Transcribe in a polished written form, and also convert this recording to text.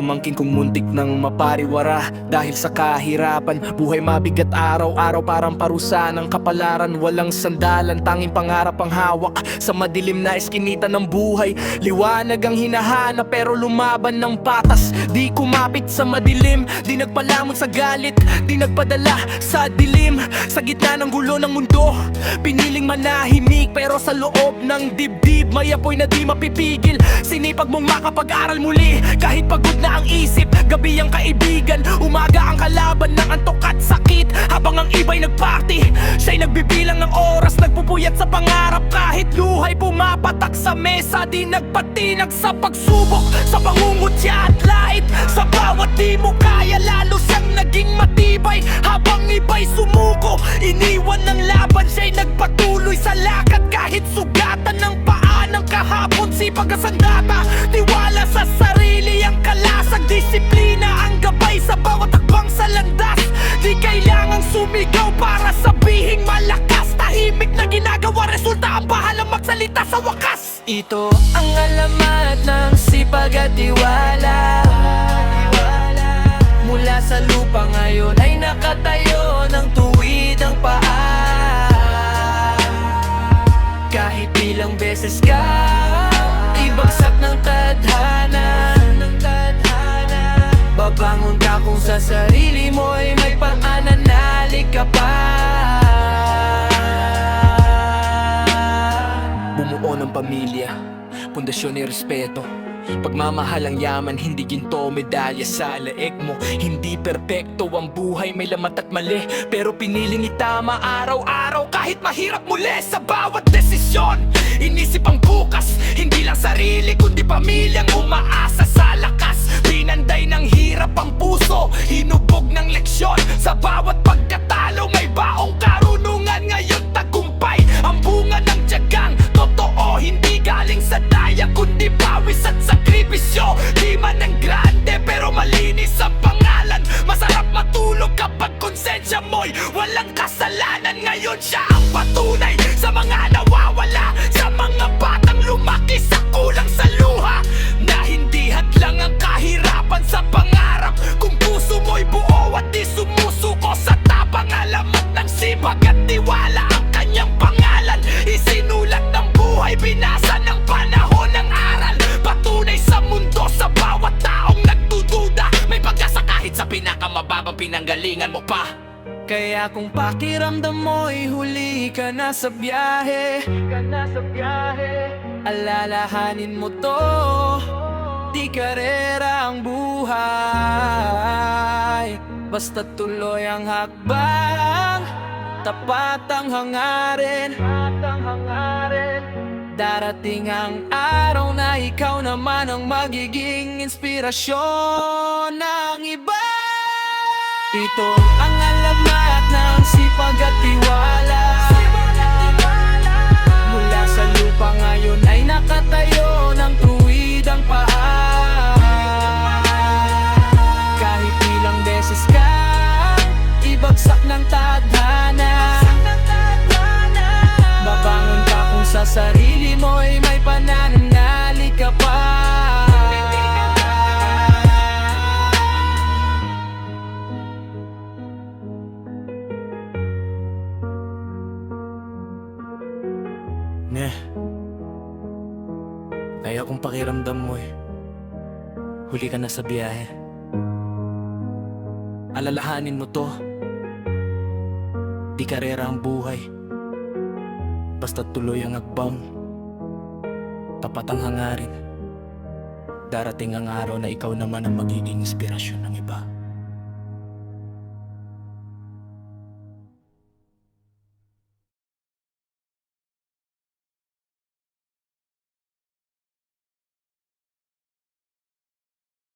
pamangkin kong muntik ng mapariwara dahil sa kahirapan. Buhay mabigat araw-araw, parang parusa ng kapalaran. Walang sandalan, tanging pangarap ang hawak sa madilim na eskinita ng buhay. Liwanag ang hinahanap pero lumaban ng patas. Di kumapit sa madilim, di nagpalamon sa galit, di nagpadala sa dilim. Sa gitna ng gulo ng mundo, piniling manahimik pero sa loob ng dibdib may apoy na di mapipigil. Sinipag mong makapag-aral muli kahit pagod na ang isip. Gabi ang kaibigan, umaga ang kalaban ng antok at sakit. Habang ang iba'y nagparty, siya'y nagbibilang ng oras, nagpupuyat sa pangarap. Kahit luhay pumapatak sa mesa, di nagpatinag sa pagsubok, sa pangungutya at lait. Sa bawat di mo kaya, lalo siyang naging matibay. Habang iba'y sumuko, iniwan ng laban, siya'y nagpatuloy sa lakad. Kahit sugatan ng paa ng kahapon, sipag at sandata, tiwala sa sarili ang kalasag. Disiplina ang gabay sa bawat hakbang sa landas. Di kailangang sumigaw para sabihing malakas. Tahimik na ginagawa, resulta ang bahalang magsalita sa wakas. Ito ang alamat ng sipag at tiwala. Mula sa lupa ngayon ay nakatayo ng tuwid ang paa. Kahit ilang beses ka ibagsak ng tadhana, babangon ka kung sa sarili mo'y may panananalig ka pa. Bumuo ng pamilya, pundasyon ni respeto, pagmamahal ang yaman, hindi ginto, medalya sa leeg mo. Hindi perpekto ang buhay, may lamat at mali, pero piniling itama araw-araw kahit mahirap muli. Sa bawat desisyon, inisip ang bukas, hindi lang sarili kundi pamilyang umaasa sa lakas. Pinanday ng hirap ang puso, hinubog ng leksyon. Sa bawat pagkatalo may baong karunungan, ngayon tagumpay ang bunga ng tiyagang totoo. Hindi galing sa daya kundi pawis at sakripisyo. Di man ang grande pero malinis ang pangalan. Masarap matulog kapag konsensya mo'y walang kasalanan. Ngayon siya ang patunay sa mga nawawala, sa mga batang lumaki sa kulang sa luha, na hindi hadlang ang kahirapan sa pangarap. Kung puso mo'y buo at di sumusuko sa tapang, alamat ng sipag at tiwala ang kanyang pangalan. Isinulat ng buhay, binasa ng panahon ng aral. Patunay sa mundo, sa bawat taong nagdududa, may pag-asa kahit sa pinakamababang pinanggalingan mo pa. Kaya kung pakiramdam mo'y huli ka na sa biyahe, alalahanin mo to, di karera ang buhay. Basta tuloy ang hakbang, tapat ang hangarin. Darating ang araw na ikaw naman ang magiging inspirasyon ng iba. Ito ang alamat ng sipag at tiwala. Mula sa lupa ngayon ay nakatayo ng tuwid ang paa. Kahit ilang beses ka ibagsak ng tadhana, babangon ka kung sa sarili mo'y may panananalig ka pa. Kaya kung pakiramdam mo'y huli ka na sa biyahe, alalahanin mo to, di karera ang buhay. Basta tuloy ang hakbang, tapat ang hangarin. Darating ang araw na ikaw naman ang magiging inspirasyon ng iba.